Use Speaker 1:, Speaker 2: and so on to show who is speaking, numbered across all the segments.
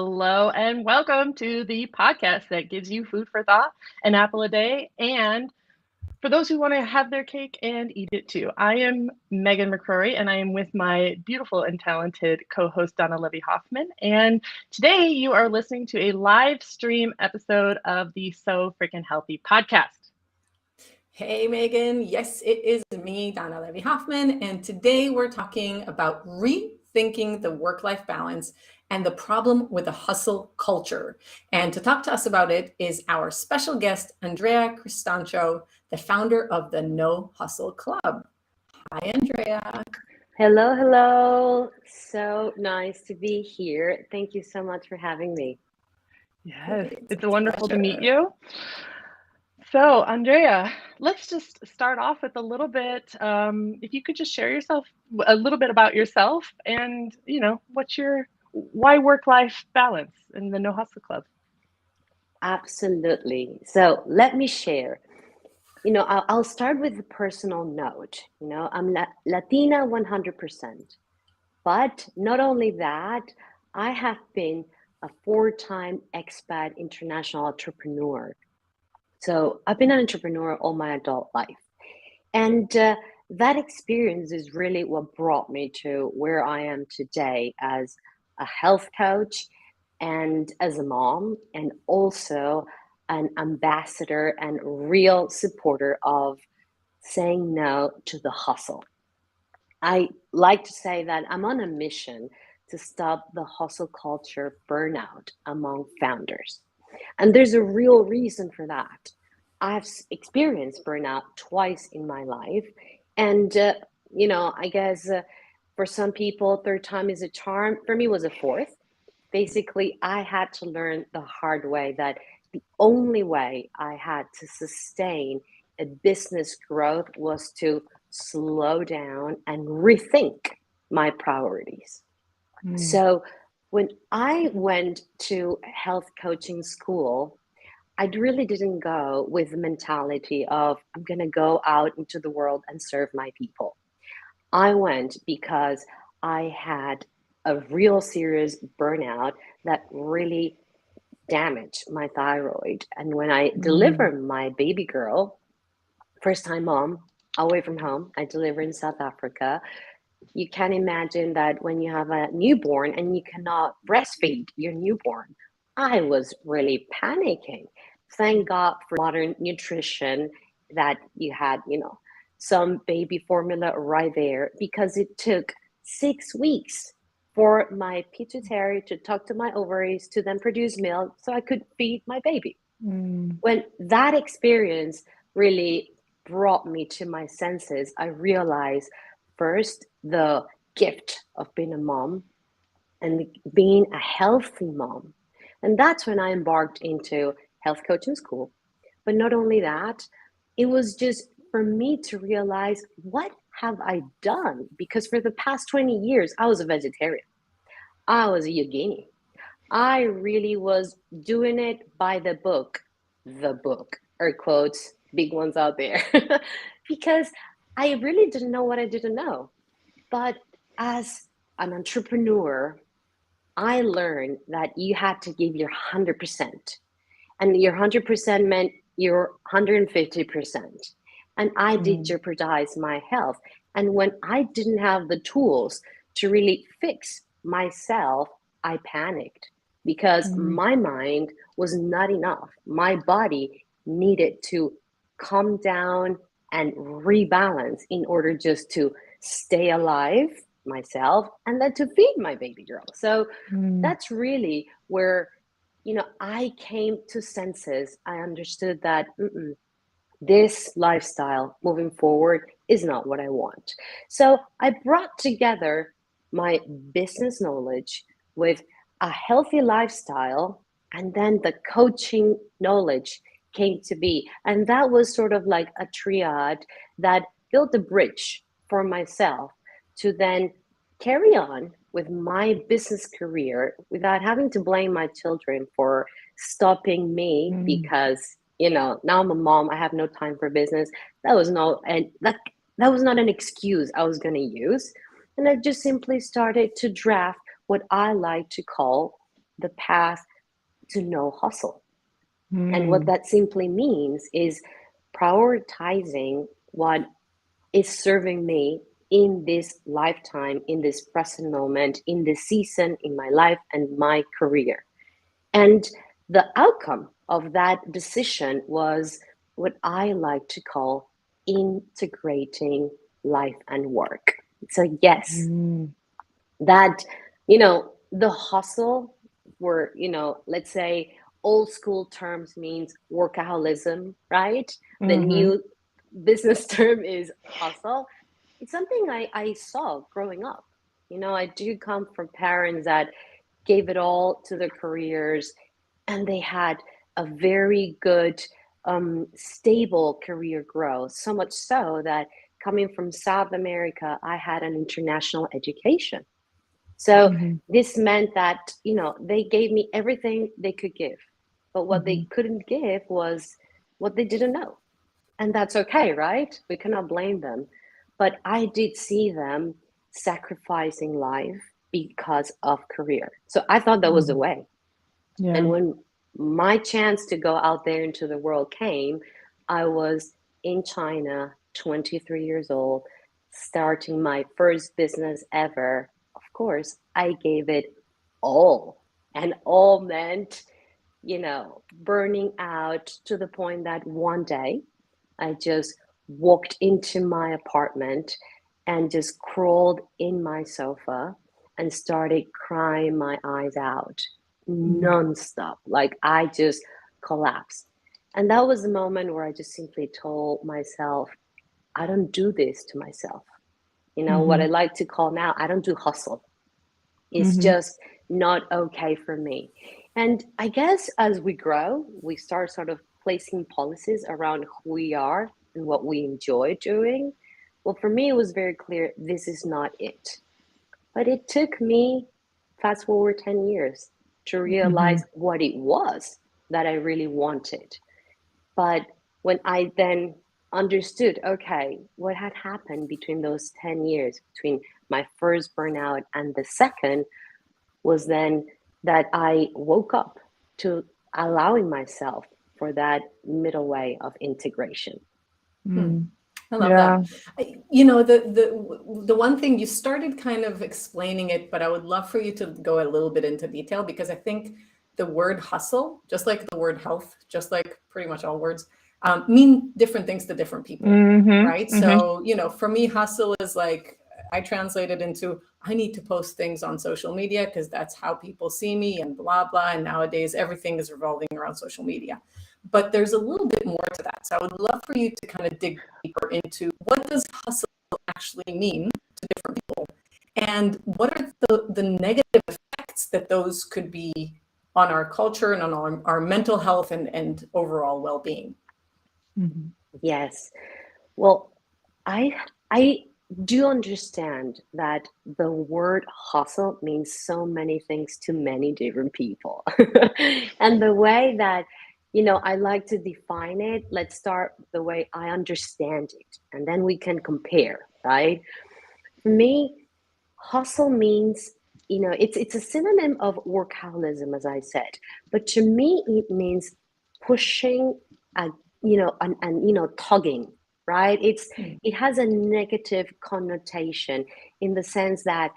Speaker 1: Hello and welcome to the podcast that gives you food for thought, an apple a day, and for those who want to have their cake and eat it too. I am Megan McCrory and I am with my beautiful and talented co-host Donna Levy-Hoffman. And today you are listening to a live stream episode of the So Freaking Healthy podcast.
Speaker 2: Hey, Megan. Yes, it is me, Donna Levy-Hoffman. And today we're talking about rethinking the work-life balance and the problem with the hustle culture. And to talk to us about it is our special guest, Andrea Cristancho, the founder of the No Hustle Club. Hi, Andrea.
Speaker 3: Hello. So nice to be here. Thank you so much for having me.
Speaker 1: Yes, it's wonderful to meet you. So, Andrea, let's just start off with a little bit. If you could just share a little bit about yourself and, why work-life balance in the No Hustle Club?
Speaker 3: Absolutely. So let me share. I'll start with a personal note. I'm Latina 100%. But not only that, I have been a 4-time expat international entrepreneur. So I've been an entrepreneur all my adult life. And that experience is really what brought me to where I am today as a health coach and as a mom, and also an ambassador and real supporter of saying no to the hustle. I like to say that I'm on a mission to stop the hustle culture burnout among founders. And there's a real reason for that. I've experienced burnout twice in my life. And, I guess for some people, third time is a charm. For me, it was a fourth. Basically, I had to learn the hard way that the only way I had to sustain a business growth was to slow down and rethink my priorities. So when I went to health coaching school, I really didn't go with the mentality of I'm going to go out into the world and serve my people. I went because I had a real serious burnout that really damaged my thyroid. And when I delivered my baby girl, first time mom, away from home, I delivered in South Africa. You can imagine that when you have a newborn and you cannot breastfeed your newborn, I was really panicking. Thank God for modern nutrition that you had, some baby formula right there, because it took 6 weeks for my pituitary to talk to my ovaries to then produce milk so I could feed my baby. When that experience really brought me to my senses, I realized first the gift of being a mom and being a healthy mom. And that's when I embarked into health coaching school. But not only that, it was just for me to realize, what have I done? Because for the past 20 years, I was a vegetarian. I was a yogini. I really was doing it by the book, air quotes, big ones out there, because I really didn't know what I didn't know. But as an entrepreneur, I learned that you had to give your 100%. And your 100% meant your 150%. And I did jeopardize my health. And when I didn't have the tools to really fix myself, I panicked because my mind was not enough. My body needed to calm down and rebalance in order just to stay alive myself and then to feed my baby girl. So that's really where I came to senses. I understood that this lifestyle moving forward is not what I want. So I brought together my business knowledge with a healthy lifestyle, and then the coaching knowledge came to be. And that was sort of like a triad that built a bridge for myself to then carry on with my business career without having to blame my children for stopping me because now I'm a mom, I have no time for business. That was not an excuse I was going to use. And I just simply started to draft what I like to call the path to no hustle. And what
Speaker 1: Mm.
Speaker 3: that simply means is prioritizing what is serving me in this lifetime, in this present moment, in this season, in my life and my career. And the outcome of that decision was what I like to call integrating life and work. So, yes,
Speaker 1: Mm.
Speaker 3: that, the hustle, were, let's say old school terms means workaholism, right? The
Speaker 1: Mm-hmm.
Speaker 3: new business term is hustle. It's something I saw growing up. I do come from parents that gave it all to their careers, and they had a very good, stable career growth. So much so that coming from South America, I had an international education. So
Speaker 1: Mm-hmm.
Speaker 3: this meant that, they gave me everything they could give. But what
Speaker 1: Mm-hmm.
Speaker 3: they couldn't give was what they didn't know. And that's okay, right? We cannot blame them. But I did see them sacrificing life because of career. So I thought that was the
Speaker 1: Mm-hmm.
Speaker 3: way.
Speaker 1: Yeah.
Speaker 3: And when my chance to go out there into the world came, I was in China, 23 years old, starting my first business ever. Of course, I gave it all. And all meant, burning out to the point that one day I just walked into my apartment and just crawled in my sofa and started crying my eyes out
Speaker 1: Mm-hmm.
Speaker 3: nonstop. Like I just collapsed. And that was the moment where I just simply told myself, I don't do this to myself. What I
Speaker 1: Mm-hmm.
Speaker 3: like to call now, I don't do hustle. It's
Speaker 1: Mm-hmm.
Speaker 3: just not okay for me. And I guess as we grow, we start sort of placing policies around who we are and what we enjoy doing. Well, for me, it was very clear this is not it. But it took me, fast forward 10 years, to
Speaker 1: Mm-hmm.
Speaker 3: realize what it was that I really wanted. But when I then understood, okay, what had happened between those 10 years, between my first burnout and the second, was then that I woke up to allowing myself for that middle way of integration.
Speaker 2: Hmm.
Speaker 1: Mm.
Speaker 2: I love
Speaker 1: Yeah.
Speaker 2: that. The one thing you started kind of explaining it, but I would love for you to go a little bit into detail, because I think the word hustle, just like the word health, just like pretty much all words, mean different things to different people,
Speaker 1: Mm-hmm.
Speaker 2: right?
Speaker 1: Mm-hmm.
Speaker 2: So, for me, hustle is like, I translate it into, I need to post things on social media because that's how people see me and blah, blah. And nowadays everything is revolving around social media. But there's a little bit more to that. So I would love for you to kind of dig deeper into, what does hustle actually mean to different people? And what are the negative effects that those could be on our culture and on our mental health and overall well-being?
Speaker 1: Mm-hmm.
Speaker 3: Yes. Well, I do understand that the word hustle means so many things to many different people. And the way that, I like to define it, let's start the way I understand it, and then we can compare, right? For me, hustle means, it's a synonym of workaholism, as I said, but to me it means pushing, a, and tugging, right? It has a negative connotation in the sense that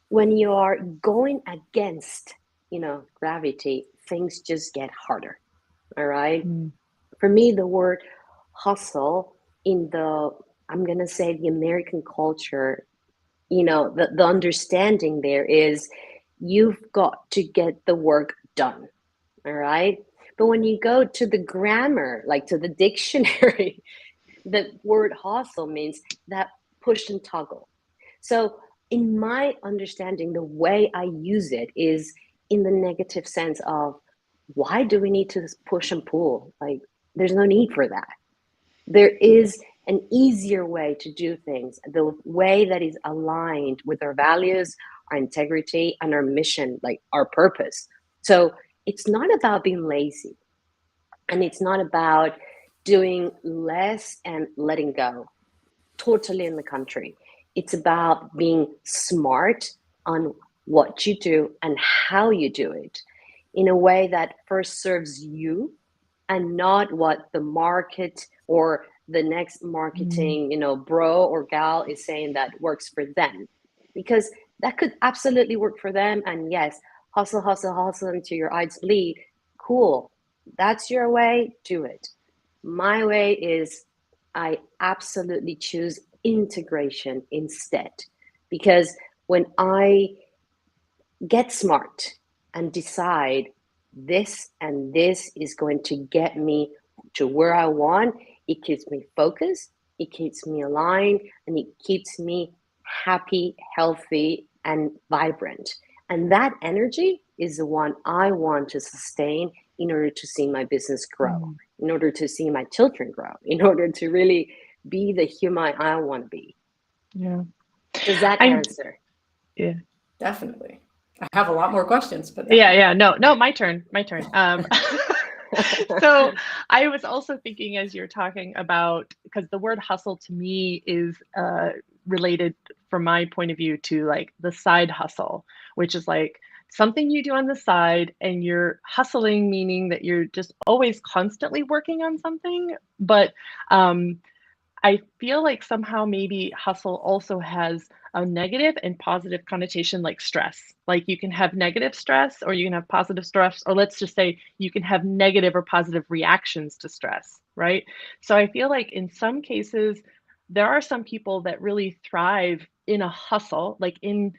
Speaker 3: when you are going against, gravity, things just get harder. All right.
Speaker 1: Mm.
Speaker 3: For me, the word hustle in the, I'm going to say, the American culture, the understanding there is you've got to get the work done. All right. But when you go to the grammar, like to the dictionary, the word hustle means that push and toggle. So in my understanding, the way I use it is in the negative sense of, why do we need to push and pull? Like, there's no need for that. There is an easier way to do things, the way that is aligned with our values, our integrity, and our mission, like our purpose. So it's not about being lazy, and it's not about doing less and letting go. Totally in the country. It's about being smart on what you do and how you do it. in a way that first serves you and not what the market or the next marketing, bro or gal is saying that works for them. Because that could absolutely work for them. And yes, hustle, hustle, hustle until your eyes bleed. Cool. That's your way, do it. My way is I absolutely choose integration instead. Because when I get smart and decide this and this is going to get me to where I want, it keeps me focused, it keeps me aligned, and it keeps me happy, healthy, and vibrant. And that energy is the one I want to sustain in order to see my business grow, in order to see my children grow, in order to really be the human I want to be.
Speaker 1: Yeah.
Speaker 3: Does that answer?
Speaker 1: Yeah.
Speaker 2: Definitely. I have a lot more questions, but
Speaker 1: yeah. No, my turn. So I was also thinking as you're talking about, because the word hustle to me is related from my point of view to like the side hustle, which is like something you do on the side, and you're hustling, meaning that you're just always constantly working on something. But I feel like somehow maybe hustle also has a negative and positive connotation, like stress. Like you can have negative stress or you can have positive stress, or let's just say you can have negative or positive reactions to stress, right? So I feel like in some cases, there are some people that really thrive in a hustle, like in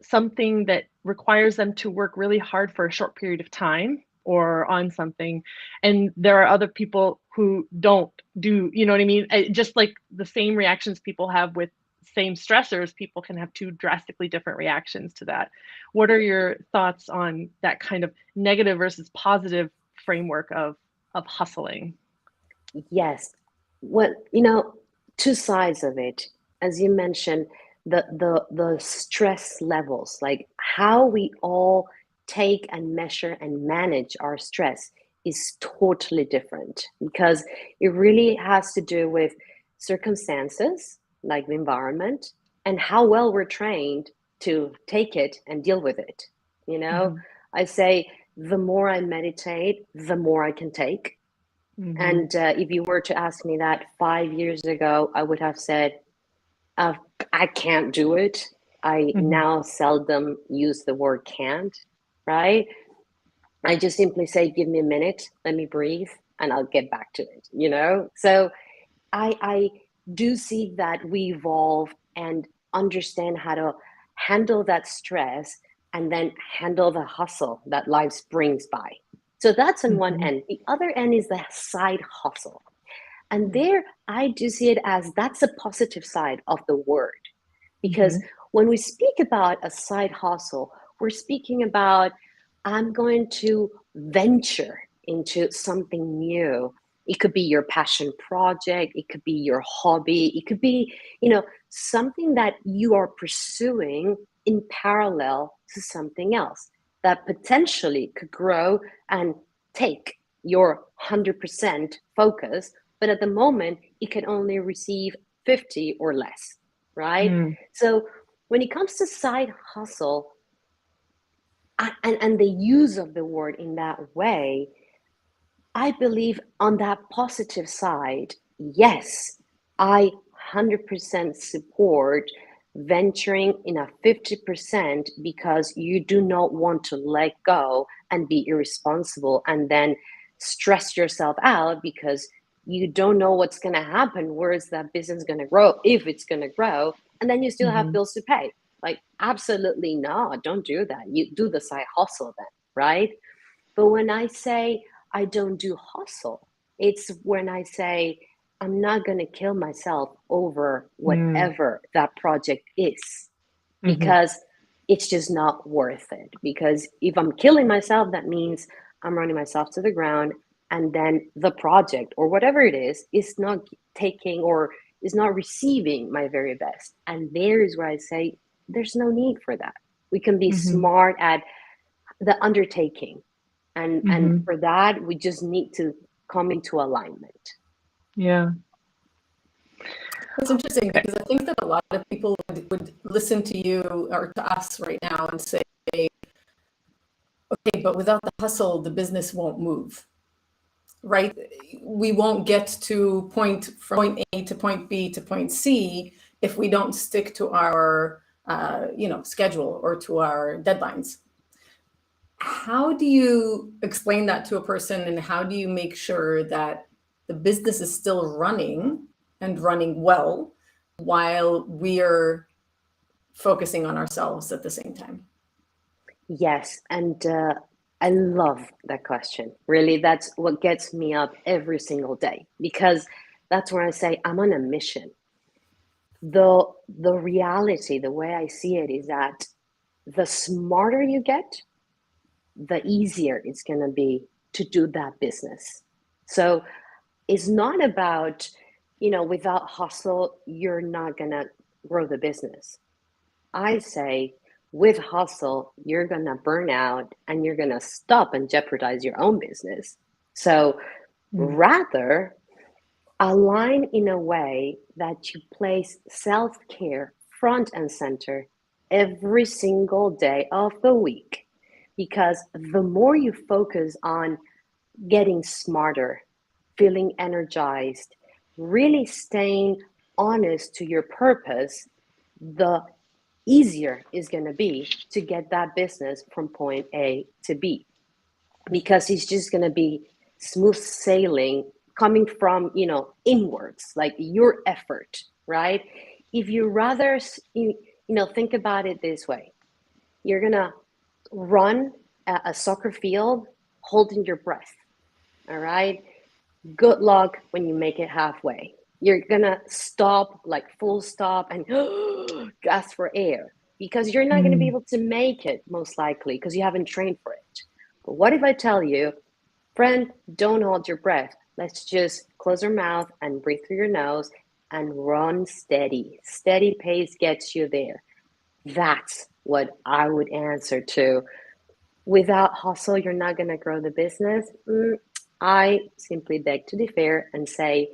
Speaker 1: something that requires them to work really hard for a short period of time or on something. And there are other people who don't do, you know what I mean? Just like the same reactions people have with same stressors, people can have two drastically different reactions to that. What are your thoughts on that kind of negative versus positive framework of hustling?
Speaker 3: Yes. Well, two sides of it. As you mentioned, the stress levels, like how we all take and measure and manage our stress is totally different, because it really has to do with circumstances like the environment and how well we're trained to take it and deal with it. I say the more I meditate, the more I can take. And if you were to ask me that 5 years ago, I would have said, I can't do it. I now seldom use the word can't, right? I just simply say, give me a minute, let me breathe, and I'll get back to it, So I do see that we evolve and understand how to handle that stress and then handle the hustle that life brings by. So that's on one end. The other end is the side hustle. And there I do see it as that's a positive side of the word. Because when we speak about a side hustle, we're speaking about I'm going to venture into something new. It could be your passion project. It could be your hobby. It could be, something that you are pursuing in parallel to something else that potentially could grow and take your 100% focus. But at the moment, it can only receive 50 or less, right? So when it comes to side hustle, and the use of the word in that way, I believe on that positive side, yes, I 100% support venturing in a 50% because you do not want to let go and be irresponsible and then stress yourself out because you don't know what's going to happen. Where is that business going to grow, if it's going to grow, and then you still have bills to pay. Like, absolutely not. Don't do that. You do the side hustle then, right? But when I say I don't do hustle, it's when I say I'm not going to kill myself over whatever that project is, because it's just not worth it. Because if I'm killing myself, that means I'm running myself to the ground, and then the project or whatever it is not taking or is not receiving my very best. And there is where I say there's no need for that. We can be smart at the undertaking. And for that, we just need to come into alignment.
Speaker 1: Yeah.
Speaker 2: It's interesting because I think that a lot of people would listen to you or to us right now and say, Okay, but without the hustle, the business won't move, right? We won't get from point A to point B to point C if we don't stick to our schedule or to our deadlines. How do you explain that to a person, and how do you make sure that the business is still running and running well while we're focusing on ourselves at the same time?
Speaker 3: Yes, and I love that question. Really, that's what gets me up every single day, because that's where I say I'm on a mission. The reality, the way I see it, is that the smarter you get, the easier it's going to be to do that business. So it's not about, without hustle, you're not going to grow the business. I say with hustle, you're going to burn out and you're going to stop and jeopardize your own business. So rather align in a way that you place self-care front and center every single day of the week. Because the more you focus on getting smarter, feeling energized, really staying honest to your purpose, the easier it's going to be to get that business from point A to B, because it's just going to be smooth sailing coming from, inwards, like your effort, right? If you rather, think about it this way, you're going to run a soccer field holding your breath, all right? Good luck when you make it halfway. You're gonna stop, like full stop, and gasp for air, because you're not gonna be able to make it, most likely, because you haven't trained for it. But what if I tell you, friend, don't hold your breath. Let's just close our mouth and breathe through your nose and run steady. Steady pace gets you there. That's what I would answer to. Without hustle, you're not gonna grow the business. I simply beg to differ and say,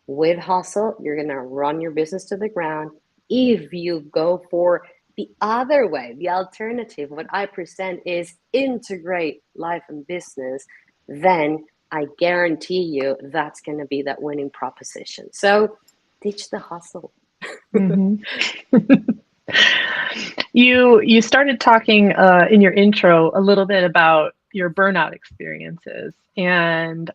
Speaker 3: with hustle, you're going to run your business to the ground. If you go for the other way, the alternative, what I present is integrate life and business, then I guarantee you that's going to be that winning proposition. So ditch the hustle.
Speaker 1: You started talking in your intro a little bit about your burnout experiences, and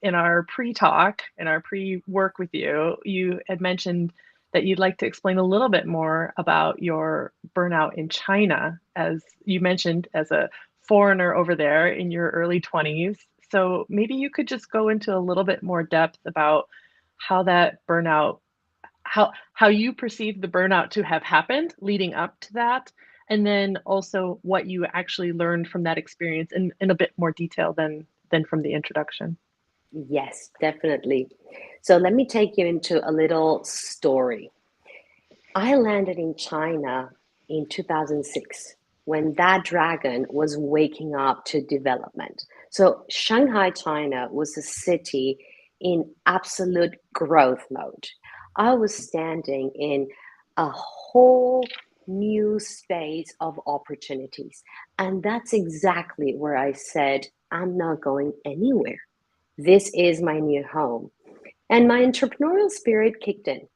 Speaker 1: in our pre-talk, in our pre-work with you, you had mentioned that you'd like to explain a little bit more about your burnout in China, as you mentioned, as a foreigner over there in your early 20s. So maybe you could just go into a little bit more depth about how that burnout, how you perceive the burnout to have happened leading up to that, and then also what you actually learned from that experience in a bit more detail than from the introduction.
Speaker 3: Yes, definitely. So let me take you into a little story. I landed in China in 2006 when that dragon was waking up to development. So Shanghai, China was a city in absolute growth mode. I was standing in a whole new space of opportunities. And that's exactly where I said, I'm not going anywhere. This is my new home. And my entrepreneurial spirit kicked in.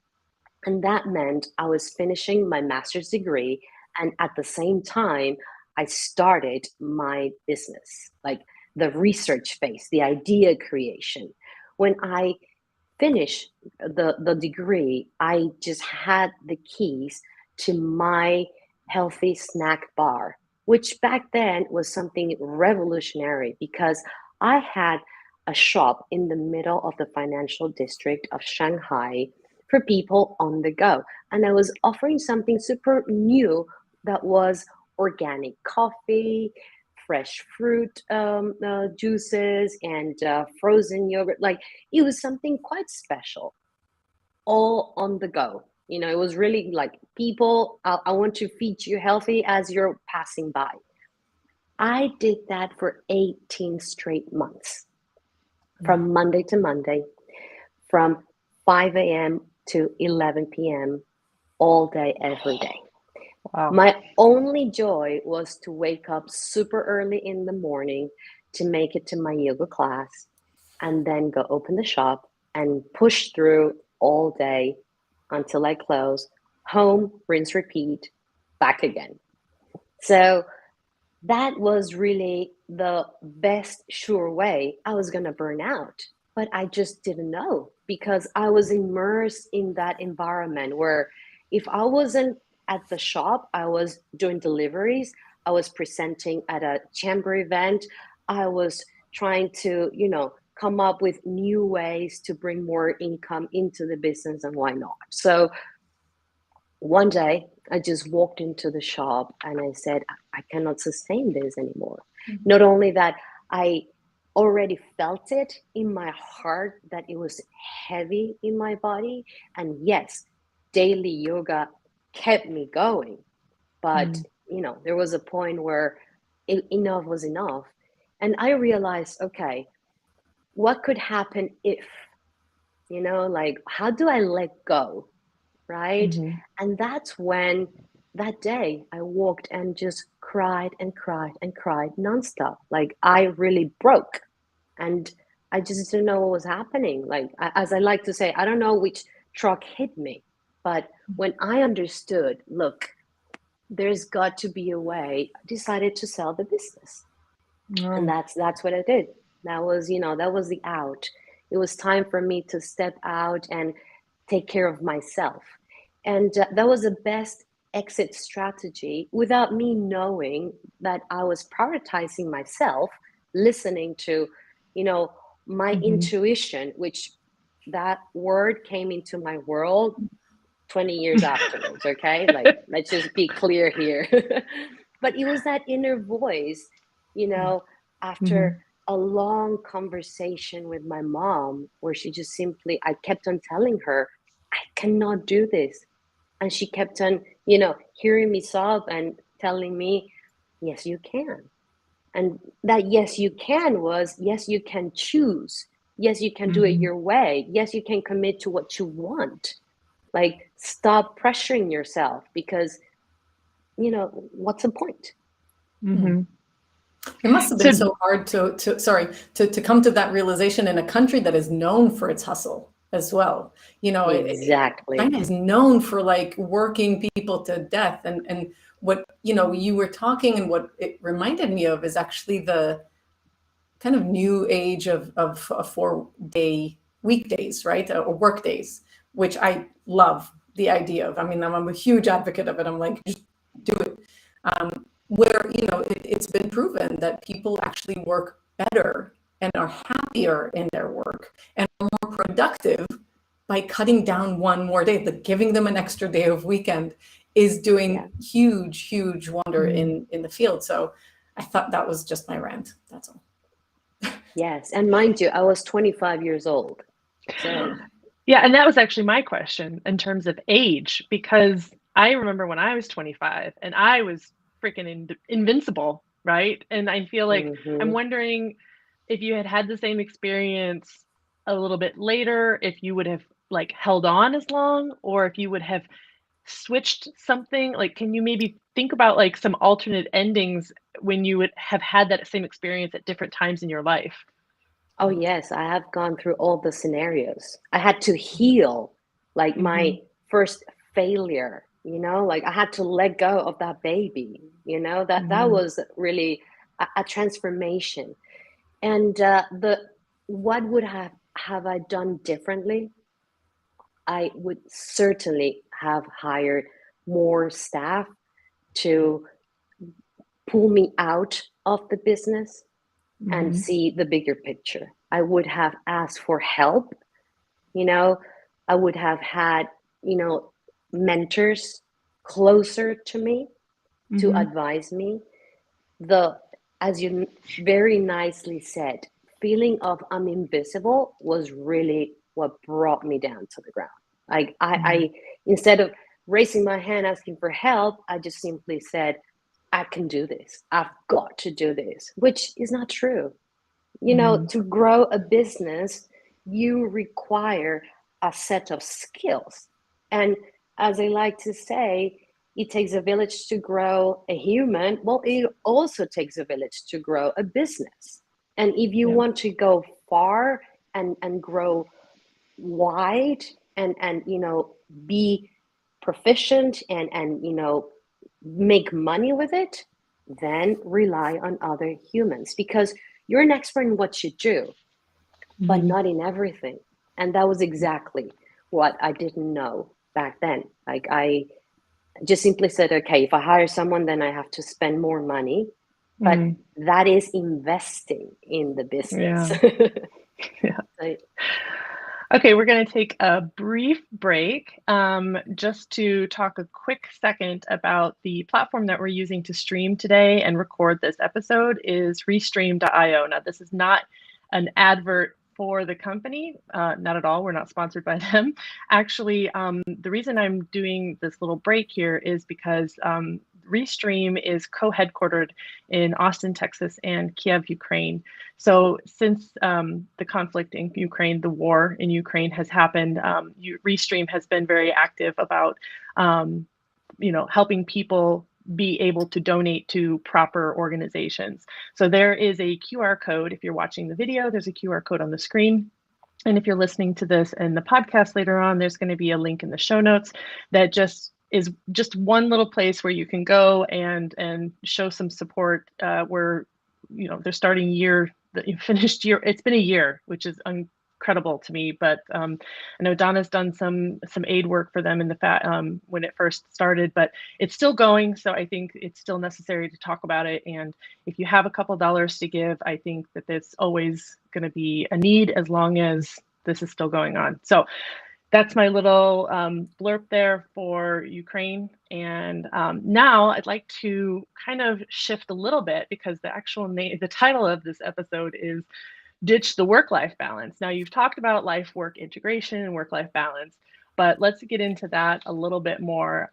Speaker 3: And that meant I was finishing my master's degree. And at the same time, I started my business, like the research phase, the idea creation. When I finished the degree, I just had the keys to my healthy snack bar, which back then was something revolutionary, because I had a shop in the middle of the financial district of Shanghai for people on the go. And I was offering something super new that was organic coffee, fresh fruit juices, and frozen yogurt. Like, it was something quite special, all on the go. It was really like, people, I want to feed you healthy as you're passing by. I did that for 18 straight months, from Monday to Monday, from 5 a.m. to 11 p.m., all day, every day.
Speaker 1: Wow.
Speaker 3: My only joy was to wake up super early in the morning to make it to my yoga class and then go open the shop and push through all day until I close, home, rinse, repeat, back again. So that was really the best sure way. I was going to burn out, but I just didn't know because I was immersed in that environment where if I wasn't at the shop, I was doing deliveries, I was presenting at a chamber event, I was trying to, come up with new ways to bring more income into the business, and why not? So one day I just walked into the shop and I said, I cannot sustain this anymore.
Speaker 2: Mm-hmm.
Speaker 3: Not only that, I already felt it in my heart that it was heavy in my body. And yes, daily yoga kept me going. But, there was a point where enough was enough. And I realized, okay, what could happen if, like, how do I let go? Right?
Speaker 1: Mm-hmm.
Speaker 3: And that's when that day I walked and just cried and cried and cried nonstop. Like I really broke and I just didn't know what was happening. Like, as I like to say, I don't know which truck hit me, but when I understood, look, there's got to be a way, I decided to sell the business. And that's what I did. That was, that was the out. It was time for me to step out and take care of myself. And that was the best exit strategy without me knowing that I was prioritizing myself, listening to, my intuition, which that word came into my world 20 years afterwards. Okay. Like, let's just be clear here. But it was that inner voice, after a long conversation with my mom, where she just simply, I kept on telling her, I cannot do this. And she kept on, hearing me sob and telling me, yes, you can. And that yes, you can was, yes, you can choose. Yes, you can do it your way. Yes, you can commit to what you want. Like, stop pressuring yourself because, what's the point?
Speaker 1: Mm-hmm.
Speaker 2: It must have been so hard to come to that realization in a country that is known for its hustle as well.
Speaker 3: Exactly.
Speaker 2: China is known for like working people to death. And what, you were talking and what it reminded me of is actually the kind of new age of 4-day weekdays, right? Or work days, which I love the idea of. I mean, I'm a huge advocate of it. I'm like, just do it. Where, it's been proven that people actually work better and are happier in their work and are more productive by cutting down one more day. Like giving them an extra day of weekend is doing huge wonder in the field. So I thought that was just my rant. That's all.
Speaker 3: Yes. And mind you, I was 25 years old. So
Speaker 1: yeah, and that was actually my question in terms of age, because I remember when I was 25 and I was freaking invincible, right? And I feel like I'm wondering if you had the same experience a little bit later, if you would have like held on as long, or if you would have switched something. Like, can you maybe think about like some alternate endings when you would have had that same experience at different times in your life?
Speaker 3: Oh, yes, I have gone through all the scenarios. I had to heal like my first failure, like I had to let go of that baby, that was really a transformation. And what would have I done differently? I would certainly have hired more staff to pull me out of the business and see the bigger picture. I would have asked for help, I would have had, mentors closer to me to advise me. As you very nicely said, feeling of I'm invisible was really what brought me down to the ground. Like I instead of raising my hand asking for help, I just simply said, I can do this. I've got to do this, which is not true. To grow a business, you require a set of skills. And as I like to say, it takes a village to grow a human. Well, it also takes a village to grow a business. And if you want to go far and grow wide and be proficient and make money with it, then rely on other humans, because you're an expert in what you do, but not in everything. And that was exactly what I didn't know back then. Like, I just simply said, okay, if I hire someone, then I have to spend more money, but that is investing in the business.
Speaker 1: Yeah. Okay, we're going to take a brief break just to talk a quick second about the platform that we're using to stream today and record this episode is Restream.io. Now, this is not an advert for the company, not at all. We're not sponsored by them. Actually, the reason I'm doing this little break here is because Restream is co-headquartered in Austin, Texas, and Kiev, Ukraine. So since the conflict in Ukraine, the war in Ukraine has happened, Restream has been very active about, helping people be able to donate to proper organizations. So there is a QR code. If you're watching the video, there's a QR code on the screen. And if you're listening to this in the podcast later on, there's going to be a link in the show notes that is just one little place where you can go and show some support. Where they're starting finished year. It's been a year, which is incredible to me. But I know Donna's done some aid work for them in the when it first started, but it's still going. So I think it's still necessary to talk about it. And if you have a couple dollars to give, I think that there's always going to be a need as long as this is still going on. So that's my little blurb there for Ukraine. And now I'd like to kind of shift a little bit, because the title of this episode is Ditch the Work-Life Balance. Now, you've talked about life-work integration and work-life balance, but let's get into that a little bit more.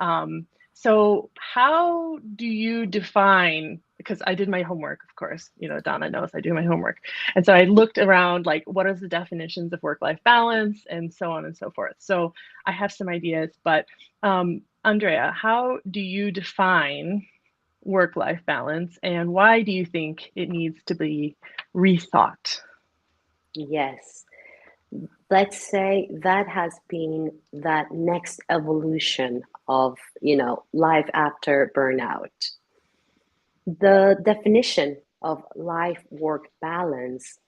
Speaker 1: So how do you define, because I did my homework, of course, Donna knows I do my homework. And so I looked around, like, what are the definitions of work-life balance and so on and so forth. So I have some ideas, but Andrea, how do you define work-life balance, and why do you think it needs to be rethought?
Speaker 3: Yes. Let's say that has been that next evolution of, life after burnout. The definition of life-work balance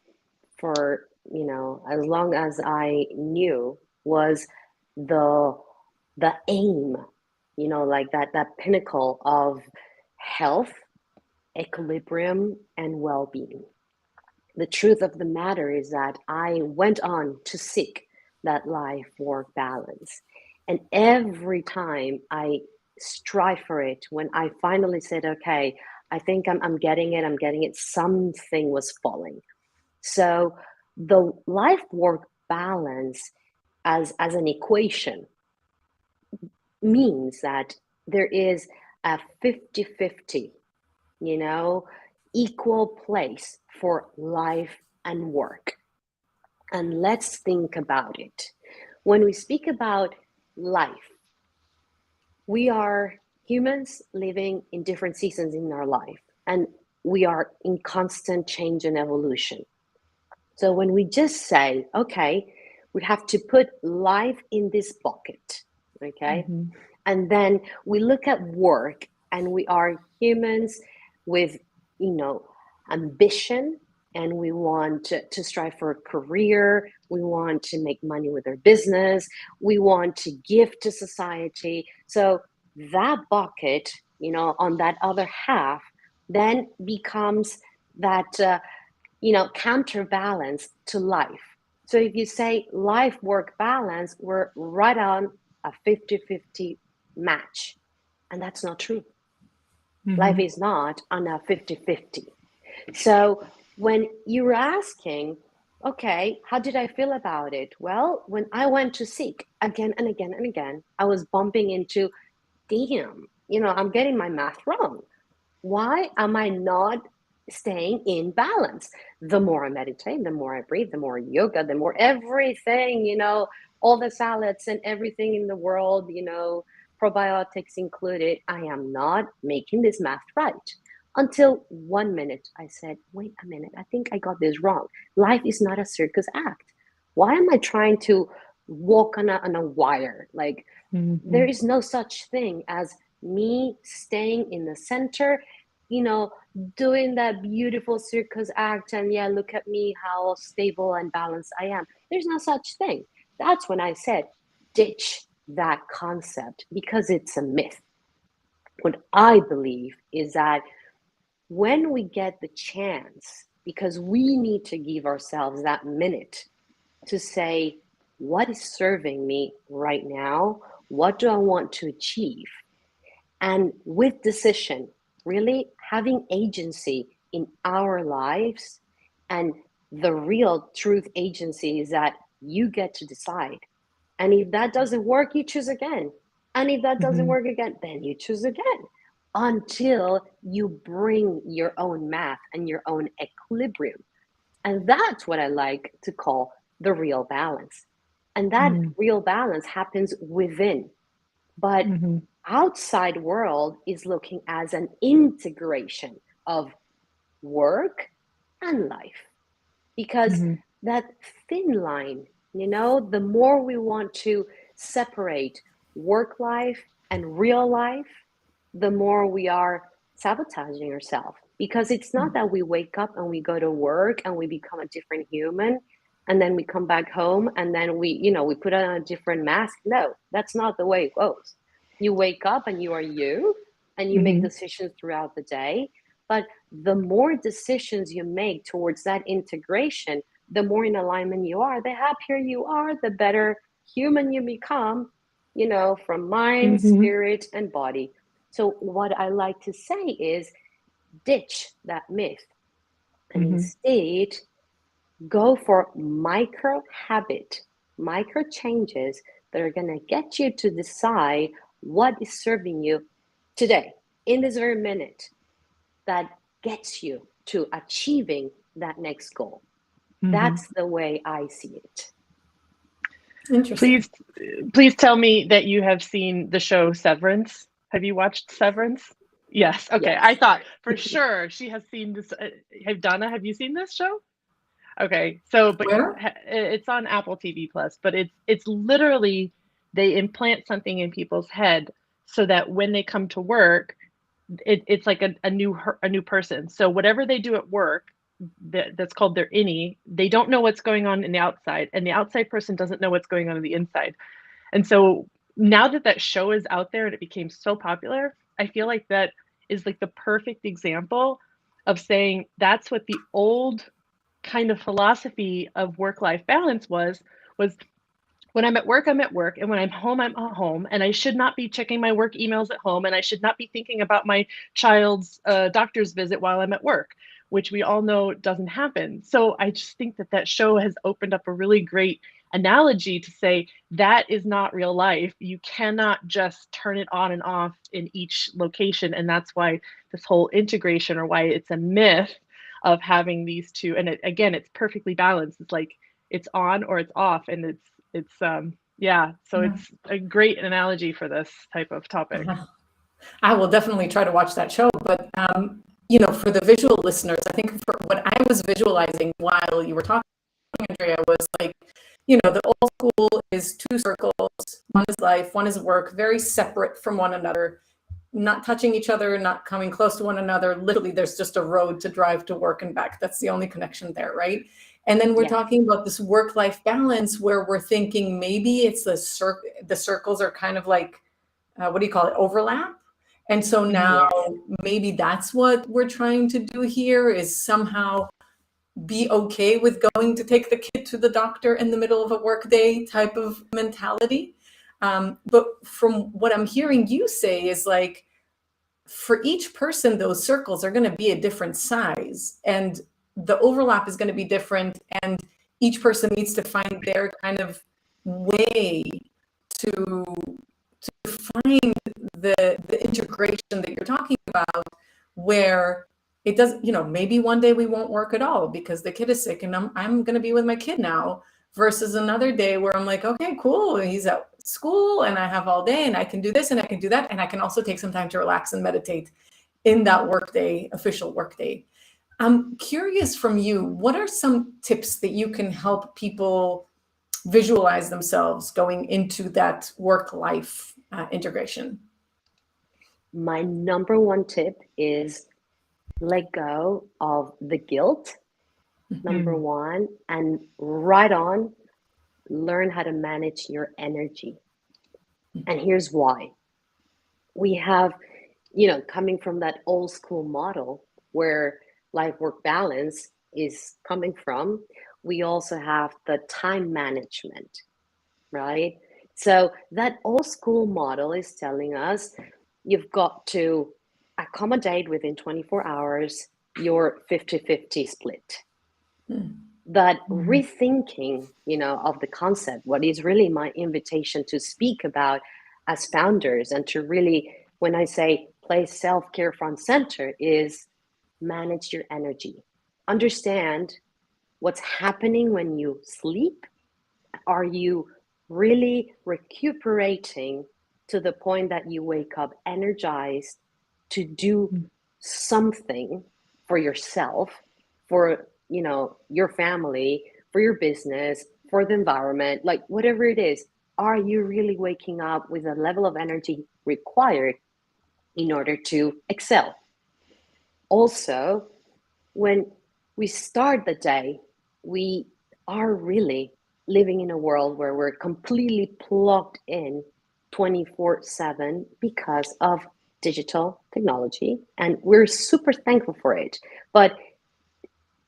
Speaker 3: for, as long as I knew, was the aim, like that pinnacle of health, equilibrium, and well-being. The truth of the matter is that I went on to seek that life-work balance. And every time I strive for it, when I finally said, okay, I think I'm getting it, something was falling. So the life-work balance as an equation means that there is a 50-50, equal place for life and work. And let's think about it. When we speak about life, we are humans living in different seasons in our life, and we are in constant change and evolution. So when we just say, okay, we have to put life in this bucket, okay? And then we look at work, and we are humans with, ambition, and we want to strive for a career. We want to make money with our business. We want to give to society. So that bucket, on that other half, then becomes that, counterbalance to life. So if you say life-work balance, we're right on a 50-50 match. And that's not true. Life is not on a 50-50. So when you were asking, okay, how did I feel about it? Well, when I went to seek again and again and again, I was bumping into, damn, I'm getting my math wrong. Why am I not staying in balance? The more I meditate, the more I breathe, the more yoga, the more everything, all the salads and everything in the world, probiotics included. I am not making this math right. Until 1 minute, I said, wait a minute, I think I got this wrong. Life is not a circus act. Why am I trying to walk on a wire? Like, there is no such thing as me staying in the center, doing that beautiful circus act. And yeah, look at me, how stable and balanced I am. There's no such thing. That's when I said, ditch that concept because it's a myth. What I believe is that when we get the chance, because we need to give ourselves that minute to say, what is serving me right now? What do I want to achieve? And with decision, really having agency in our lives, and the real truth agency is that you get to decide. And if that doesn't work, you choose again. And if that doesn't work again, then you choose again until you bring your own math and your own equilibrium. And that's what I like to call the real balance. And that real balance happens within. But outside world is looking as an integration of work and life. Because that thin line, the more we want to separate work life and real life, the more we are sabotaging ourselves. Because it's not that we wake up and we go to work and we become a different human and then we come back home and then we put on a different mask. No, that's not the way it goes. You wake up and you are you, and you make decisions throughout the day. But the more decisions you make towards that integration, the more in alignment you are, the happier you are, the better human you become, from mind, spirit, and body. So what I like to say is ditch that myth and instead go for micro habit, micro changes that are going to get you to decide what is serving you today, in this very minute, that gets you to achieving that next goal. That's the way I see it.
Speaker 2: Interesting.
Speaker 1: Please tell me that you have seen the show Severance. Have you watched Severance? Yes. Okay.
Speaker 3: Yes.
Speaker 1: I thought for sure she has seen this. Donna, have you seen this show? Okay. So, but
Speaker 2: Where?
Speaker 1: it's on Apple TV Plus, but it's literally they implant something in people's head so that when they come to work, it's like a new person. So whatever they do at work, that's called their innie, they don't know what's going on in the outside, and the outside person doesn't know what's going on in the inside. And so now that show is out there and it became so popular, I feel like that is like the perfect example of saying that's what the old kind of philosophy of work-life balance was when I'm at work, I'm at work, and when I'm at home, and I should not be checking my work emails at home, and I should not be thinking about my child's doctor's visit while I'm at work, which we all know doesn't happen. So I just think that show has opened up a really great analogy to say that is not real life. You cannot just turn it on and off in each location, and that's why this whole integration, or why it's a myth of having these two, and it's perfectly balanced. It's like it's on or it's off, and it's a great analogy for this type of topic.
Speaker 2: I will definitely try to watch that show, but for the visual listeners, I think for what I was visualizing while you were talking, Andrea, was like, the old school is two circles. One is life, one is work, very separate from one another, not touching each other, not coming close to one another. Literally, there's just a road to drive to work and back. That's the only connection there, right? And then we're talking about this work-life balance where we're thinking maybe it's the circles are kind of like, what do you call it, overlap? And so now maybe that's what we're trying to do here, is somehow be okay with going to take the kid to the doctor in the middle of a workday type of mentality. But from what I'm hearing you say is like, for each person, those circles are going to be a different size, and the overlap is going to be different, and each person needs to find their kind of way to find the integration that you're talking about, where it doesn't, maybe one day we won't work at all because the kid is sick and I'm going to be with my kid now, versus another day where I'm like, okay, cool, he's at school and I have all day and I can do this and I can do that. And I can also take some time to relax and meditate in that workday, official workday. I'm curious from you, what are some tips that you can help people visualize themselves going into that work-life integration?
Speaker 3: My number one tip is let go of the guilt, number one, and right on, learn how to manage your energy. And here's why. We have, coming from that old school model where life-work balance is coming from, we also have the time management, right? So that old school model is telling us you've got to accommodate within 24 hours your 50-50 split. But rethinking, of the concept, what is really my invitation to speak about as founders and to really, when I say place self-care front center, is manage your energy. Understand what's happening when you sleep. Are you really recuperating to the point that you wake up energized to do something for yourself, for your family, for your business, for the environment, like whatever it is? Are you really waking up with a level of energy required in order to excel? Also, when we start the day, we are really living in a world where we're completely plugged in 24/7 because of digital technology, and we're super thankful for it. But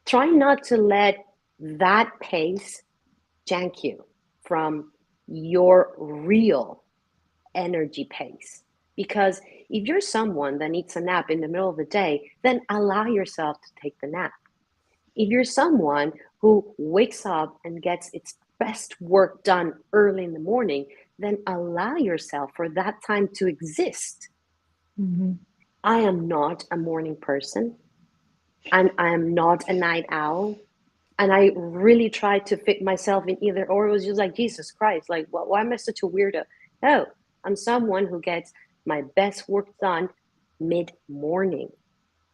Speaker 3: try not to let that pace jank you from your real energy pace. Because if you're someone that needs a nap in the middle of the day, then allow yourself to take the nap. If you're someone who wakes up and gets its best work done early in the morning, then allow yourself for that time to exist. I am not a morning person, and I am not a night owl. And I really tried to fit myself in either or. It was just like, Jesus Christ, like, why am I such a weirdo? No, I'm someone who gets my best work done mid-morning.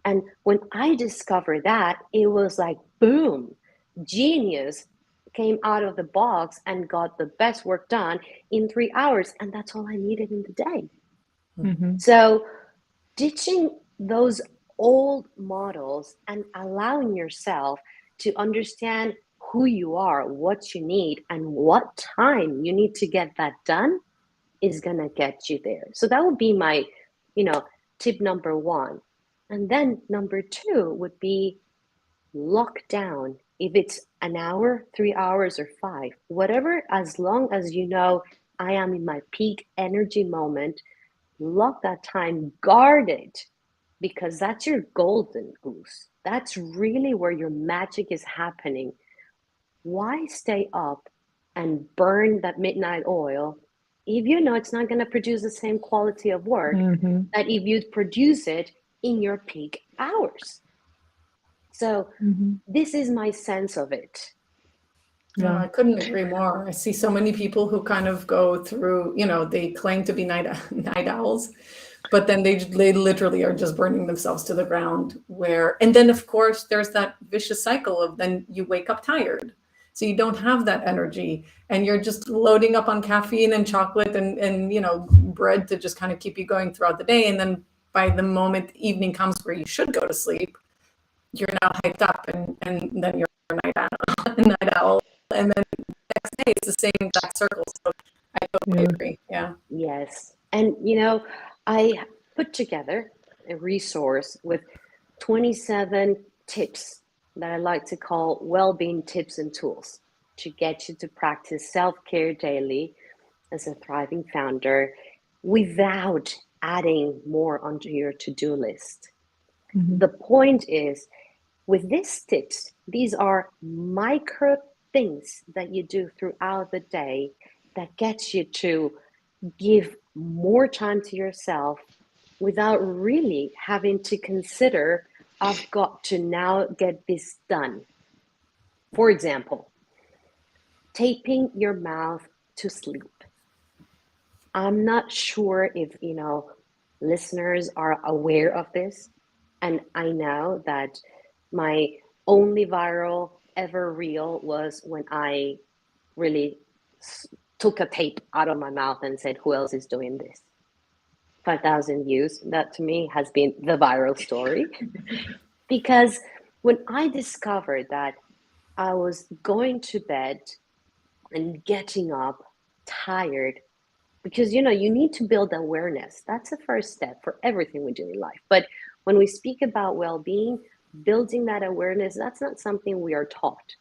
Speaker 3: And when I discovered that, it was like, boom, genius came out of the box and got the best work done in 3 hours. And that's all I needed in the day. So ditching those old models and allowing yourself to understand who you are, what you need, and what time you need to get that done is going to get you there. So that would be my, tip number one. And then number two would be lock down. If it's an hour, 3 hours, or 5, whatever, as long as I am in my peak energy moment, lock that time, guard it, because that's your golden goose. That's really where your magic is happening. Why stay up and burn that midnight oil if you know it's not going to produce the same quality of work that if you produce it in your peak hours? So this is my sense of it.
Speaker 2: No, I couldn't agree more. I see so many people who kind of go through, they claim to be night owls, but then they literally are just burning themselves to the ground. And then of course there's that vicious cycle of then you wake up tired. So you don't have that energy and you're just loading up on caffeine and chocolate and bread to just kind of keep you going throughout the day. And then by the moment evening comes where you should go to sleep, you're now hyped up and then you're a night owl. And then next day it's the same exact circle. So I totally agree. Yeah.
Speaker 3: Yes. And I put together a resource with 27 tips that I like to call well-being tips and tools to get you to practice self-care daily as a thriving founder without adding more onto your to-do list. The point is, with these tips, these are micro things that you do throughout the day that gets you to give more time to yourself without really having to consider, I've got to now get this done. For example, taping your mouth to sleep. I'm not sure if, listeners are aware of this. And I know that my only viral ever reel was when I really took a tape out of my mouth and said, who else is doing this? 5,000 views. That to me has been the viral story. Because when I discovered that I was going to bed and getting up tired, because you need to build awareness. That's the first step for everything we do in life. But when we speak about well-being, building that awareness, that's not something we are taught.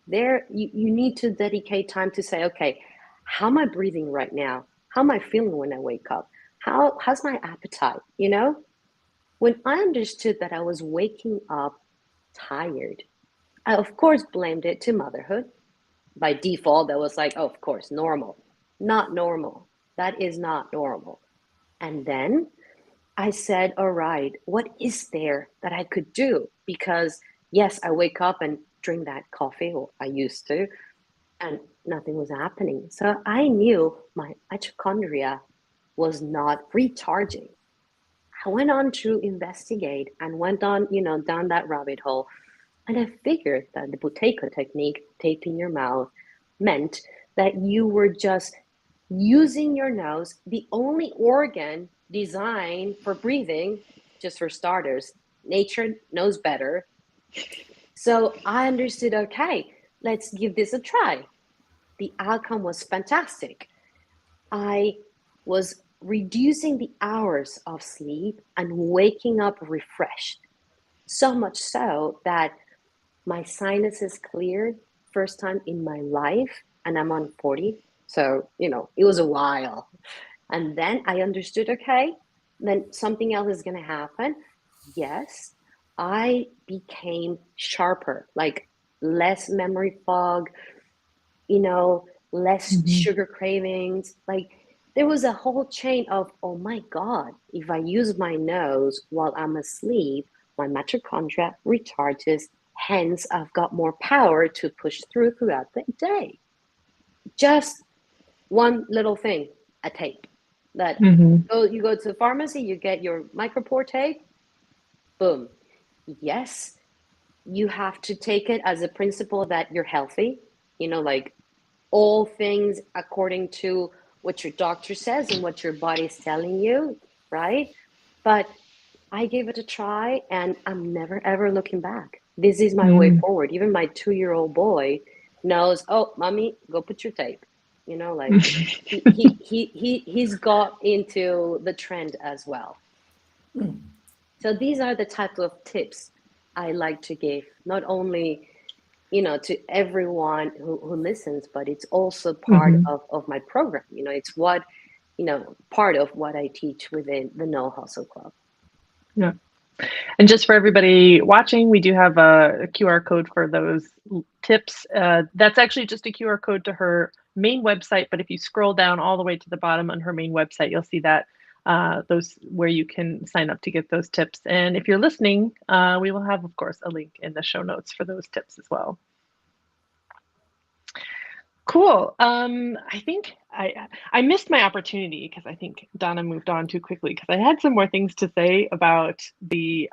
Speaker 3: You need to dedicate time to say, okay, how am I breathing right now? How am I feeling when I wake up? How's my appetite? When I understood that I was waking up tired, I of course blamed it to motherhood. By default, that was like, oh, of course, normal. Not normal. That is not normal. And then I said, all right, what is there that I could do? Because yes, I wake up and drink that coffee, or I used to, and nothing was happening. So I knew my mitochondria was not recharging. I went on to investigate and went on, down that rabbit hole. And I figured that the Buteyko technique, taping your mouth, meant that you were just using your nose, the only organ designed for breathing, just for starters. Nature knows better. So I understood, okay, let's give this a try. The outcome was fantastic. I was reducing the hours of sleep and waking up refreshed. So much so that my sinuses cleared first time in my life, and I'm on 40. So, it was a while. And then I understood, okay, then something else is going to happen. Yes, I became sharper, like less memory fog, less sugar cravings. Like there was a whole chain of, oh my God, if I use my nose while I'm asleep, my mitochondria recharges. Hence, I've got more power to push throughout the day. Just one little thing, a tape. That you go to the pharmacy, you get your micropore tape, boom. Yes, you have to take it as a principle that you're healthy, like all things according to what your doctor says and what your body is telling you, right? But I gave it a try and I'm never ever looking back. This is my way forward. Even my 2-year-old boy knows, oh, mommy, go put your tape. Like he's got into the trend as well. So these are the type of tips I like to give, not only to everyone who listens, but it's also part of my program. It's what part of what I teach within the No Hustle Club.
Speaker 1: Yeah. And just for everybody watching, we do have a QR code for those tips. That's actually just a QR code to her main website. But if you scroll down all the way to the bottom on her main website, you'll see that those where you can sign up to get those tips. And if you're listening, we will have, of course, a link in the show notes for those tips as well. Cool. I think I missed my opportunity because I think Donna moved on too quickly because I had some more things to say about the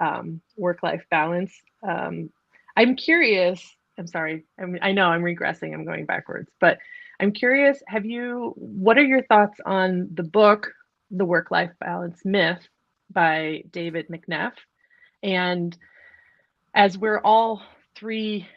Speaker 1: work-life balance. I'm curious. I'm sorry. I know I'm regressing. I'm going backwards, but I'm curious. What are your thoughts on the book, The Work-Life Balance Myth by David McNeff? And as we're all three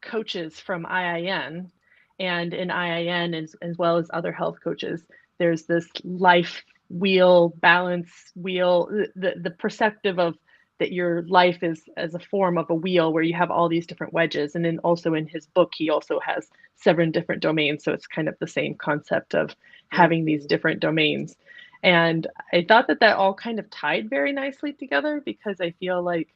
Speaker 1: coaches from IIN, and in IIN as well as other health coaches, there's this life wheel, balance wheel, the perspective of that your life is as a form of a wheel where you have all these different wedges. And then also in his book, he also has 7 different domains. So it's kind of the same concept of having these different domains. And I thought that all kind of tied very nicely together because I feel like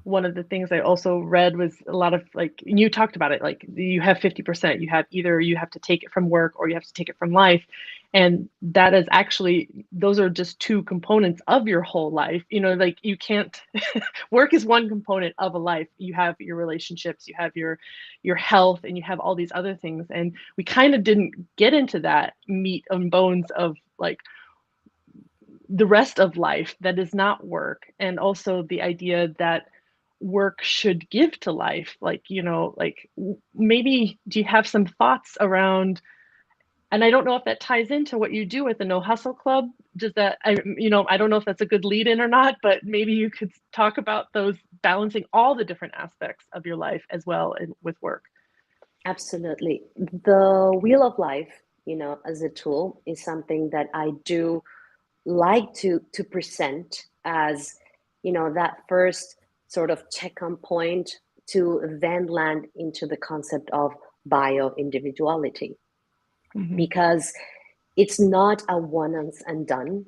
Speaker 1: one of the things I also read was a lot of like, you talked about it, like you have 50%, you have either you have to take it from work or you have to take it from life. And that is actually, those are just two components of your whole life. You know, like you can't, work is one component of a life. You have your relationships, you have your health, and you have all these other things. And we kind of didn't get into that meat and bones of like the rest of life that is not work, and also the idea that work should give to life. Like, you know, like maybe do you have some thoughts around, and I don't know if that ties into what you do with the No Hustle Club. Does that, I don't know if that's a good lead in or not, but maybe you could talk about those, balancing all the different aspects of your life as well with work.
Speaker 3: Absolutely. The wheel of life, as a tool is something that I do like to present as, that first sort of check-on point to then land into the concept of bio individuality, because it's not a one and done,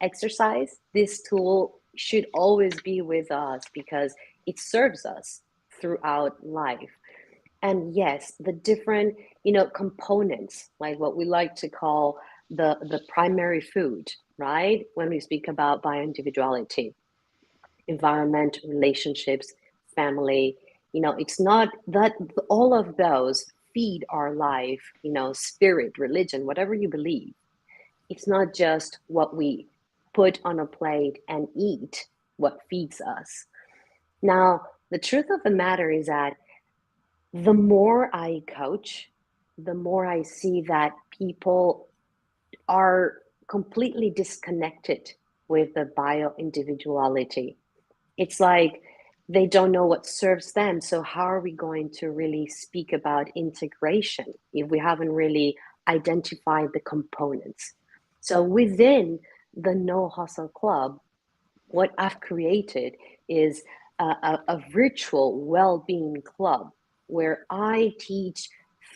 Speaker 3: exercise. This tool should always be with us because it serves us throughout life. And yes, the different, components, like what we like to call the primary food, right? When we speak about bioindividuality, environment, relationships, family, it's not that all of those feed our life, spirit, religion, whatever you believe. It's not just what we put on a plate and eat what feeds us. Now, the truth of the matter is that the more I coach, the more I see that people are completely disconnected with the bio individuality. It's like they don't know what serves them. So, how are we going to really speak about integration if we haven't really identified the components? So, within the No Hustle Club, what I've created is a virtual well-being club where I teach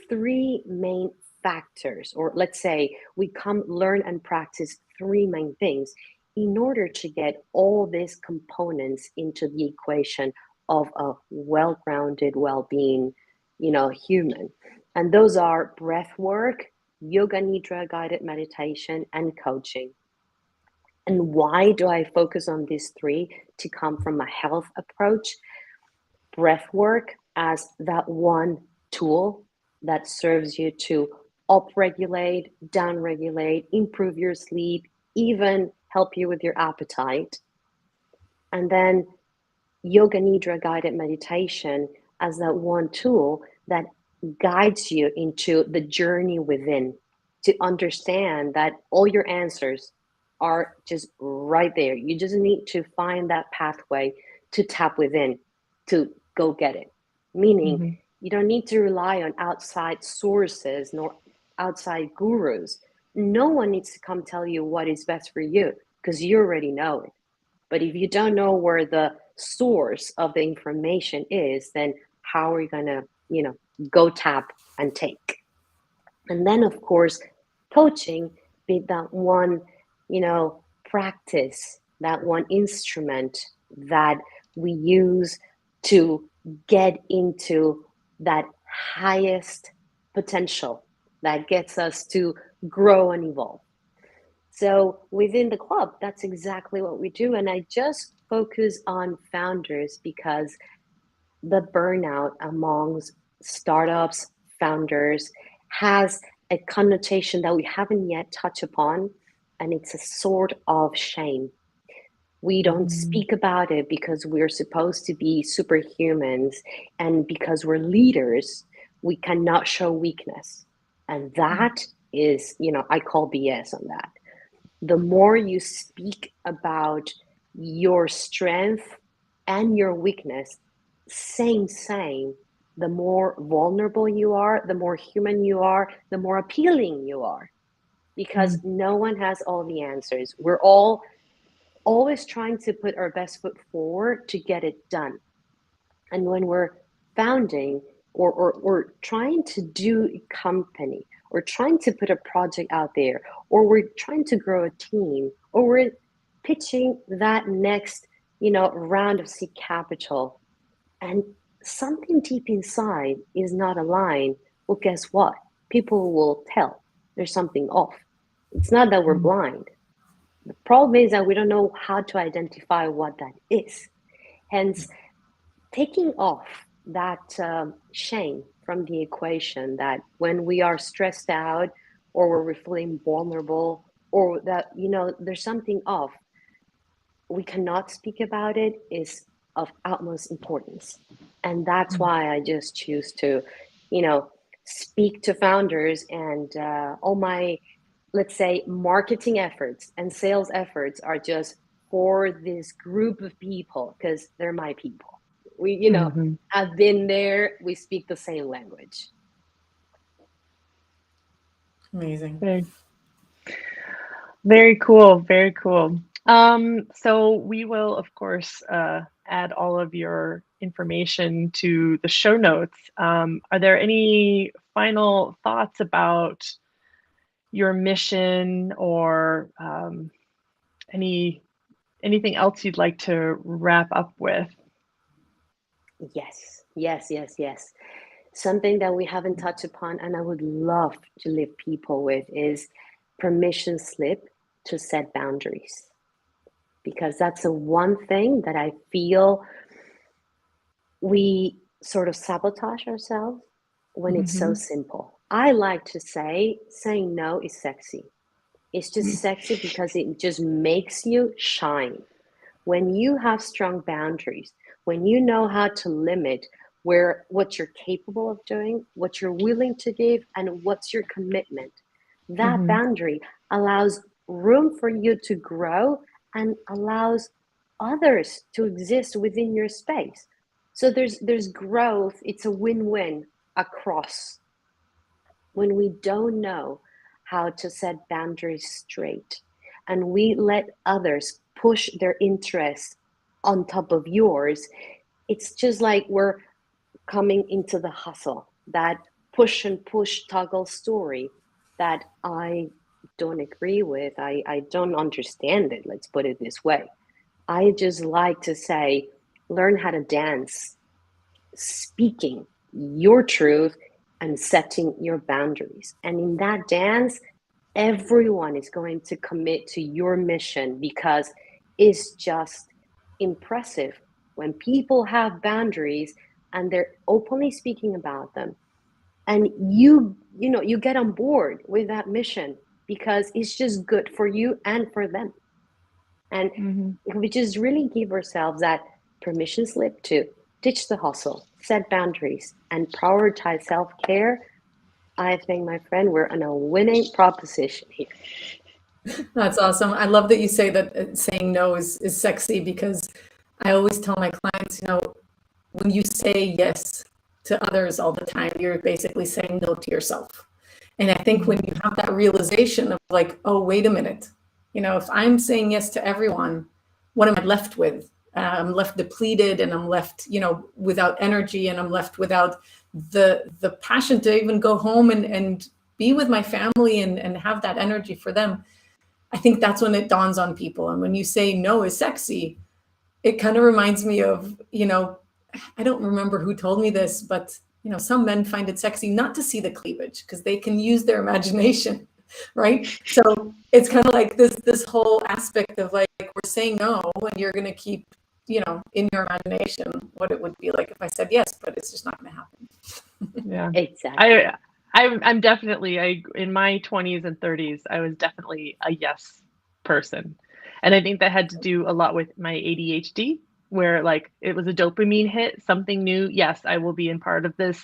Speaker 3: three main factors, or let's say we come learn and practice three main things in order to get all these components into the equation of a well-grounded, well-being, human. And those are breath work, yoga nidra guided meditation, and coaching. And why do I focus on these three? To come from a health approach, breath work as that one tool that serves you to upregulate, downregulate, improve your sleep, even help you with your appetite. And then yoga nidra guided meditation as that one tool that guides you into the journey within, to understand that all your answers are just right there. You just need to find that pathway to tap within, to go get it. Meaning, you don't need to rely on outside sources nor outside gurus. No one needs to come tell you what is best for you because you already know it. But if you don't know where the source of the information is, then how are you going to, go tap and take? And then, of course, coaching, be that one, practice, that one instrument that we use to get into that highest potential that gets us to grow and evolve. So within the club, that's exactly what we do. And I just focus on founders because the burnout amongst startups, founders has a connotation that we haven't yet touched upon. And it's a sort of shame. We don't speak about it because we're supposed to be superhumans, and because we're leaders, we cannot show weakness. And that is, I call BS on that. The more you speak about your strength and your weakness, same, the more vulnerable you are, the more human you are, the more appealing you are, because no one has all the answers. We're all always trying to put our best foot forward to get it done. And when we're founding or trying to do a company, or trying to put a project out there, or we're trying to grow a team, or we're pitching that next round of seed capital, and something deep inside is not aligned, well, guess what? People will tell there's something off. It's not that we're blind. The problem is that we don't know how to identify what that is. Hence, taking off that shame from the equation, that when we are stressed out or we're feeling vulnerable or that, there's something off, we cannot speak about it, is of utmost importance. And that's why I just choose to, speak to founders, and all my, let's say, marketing efforts and sales efforts are just for this group of people because they're my people. We, have been there. We speak the same language.
Speaker 2: Amazing.
Speaker 1: Very cool. Very cool. So we will, of course, add all of your information to the show notes. Are there any final thoughts about your mission, or anything else you'd like to wrap up with?
Speaker 3: Yes. Something that we haven't touched upon and I would love to leave people with is permission slip to set boundaries. Because that's the one thing that I feel we sort of sabotage ourselves when it's so simple. I like to say saying no is sexy. It's just sexy because it just makes you shine. When you have strong boundaries, when you know how to limit what you're capable of doing, what you're willing to give, and what's your commitment, that boundary allows room for you to grow and allows others to exist within your space. So there's growth. It's a win-win across. When we don't know how to set boundaries straight and we let others push their interests on top of yours, it's just like we're coming into the hustle, that push and push toggle story that I don't agree with. I don't understand it. Let's put it this way. I just like to say, learn how to dance, speaking your truth and setting your boundaries. And in that dance, everyone is going to commit to your mission, because it's just impressive when people have boundaries and they're openly speaking about them, and you get on board with that mission because it's just good for you and for them. And if we just really give ourselves that permission slip to ditch the hustle, set boundaries, and prioritize self-care, I think, my friend, we're on a winning proposition here.
Speaker 2: That's awesome. I love that you say that saying no is sexy, because I always tell my clients, when you say yes to others all the time, you're basically saying no to yourself. And I think when you have that realization of like, oh, wait a minute, if I'm saying yes to everyone, what am I left with? I'm left depleted, and I'm left, without energy, and I'm left without the passion to even go home and be with my family and have that energy for them. I think that's when it dawns on people. And when you say no is sexy, it kind of reminds me of, I don't remember who told me this, but some men find it sexy not to see the cleavage because they can use their imagination, right? So it's kind of like this whole aspect of like, we're saying no and you're going to keep, in your imagination what it would be like if I said yes, but it's just not going to happen.
Speaker 1: Yeah,
Speaker 3: Exactly.
Speaker 1: I'm definitely, in my 20s and 30s, I was definitely a yes person. And I think that had to do a lot with my ADHD, where like it was a dopamine hit, something new. Yes, I will be in part of this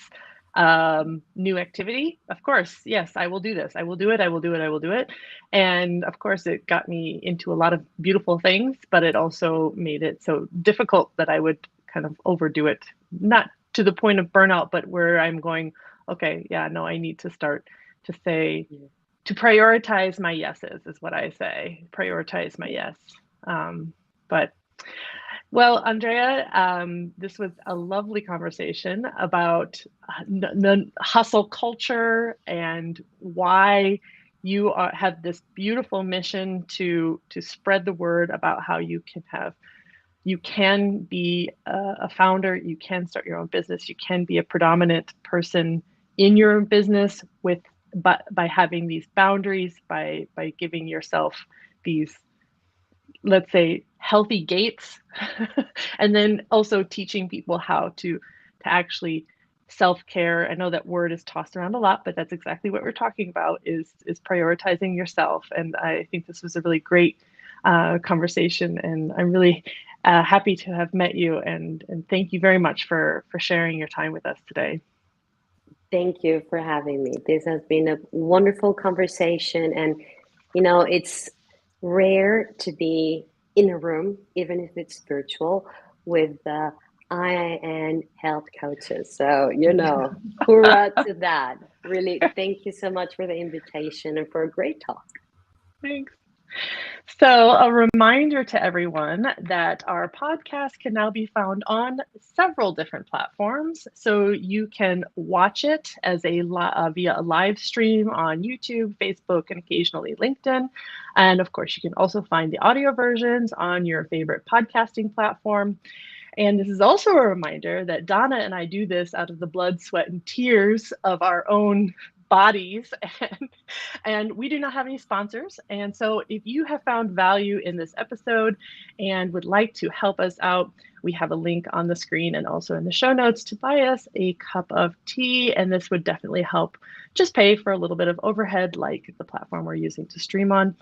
Speaker 1: new activity. Of course, yes, I will do this. I will do it. I will do it. I will do it. And of course, it got me into a lot of beautiful things, but it also made it so difficult that I would kind of overdo it. Not to the point of burnout, but where I'm going, okay, yeah, no, I need to start to say, to prioritize my yeses is what I say. Prioritize my yes. But well, Andrea, this was a lovely conversation about the hustle culture and why you have this beautiful mission to spread the word about how you can have you can be a founder, you can start your own business, you can be a predominant person in your business by having these boundaries, by giving yourself these, let's say, healthy gates, and then also teaching people how to actually self-care. I know that word is tossed around a lot, but that's exactly what we're talking about, is prioritizing yourself. And I think this was a really great conversation, and I'm really happy to have met you, and thank you very much for sharing your time with us today.
Speaker 3: Thank you for having me. This has been a wonderful conversation, and it's rare to be in a room, even if it's virtual, with IIN health coaches. So, hurrah to that. Really, thank you so much for the invitation and for a great talk.
Speaker 1: Thanks. So, a reminder to everyone that our podcast can now be found on several different platforms. So you can watch it as via a live stream on YouTube, Facebook, and occasionally LinkedIn. And of course, you can also find the audio versions on your favorite podcasting platform. And this is also a reminder that Donna and I do this out of the blood, sweat, and tears of our own bodies, and we do not have any sponsors. And so if you have found value in this episode and would like to help us out, we have a link on the screen and also in the show notes to buy us a cup of tea. And this would definitely help just pay for a little bit of overhead, like the platform we're using to stream on.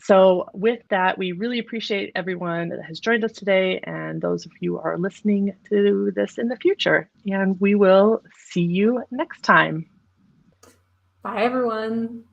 Speaker 1: So with that, we really appreciate everyone that has joined us today, and those of you who are listening to this in the future. And we will see you next time.
Speaker 2: Bye, everyone.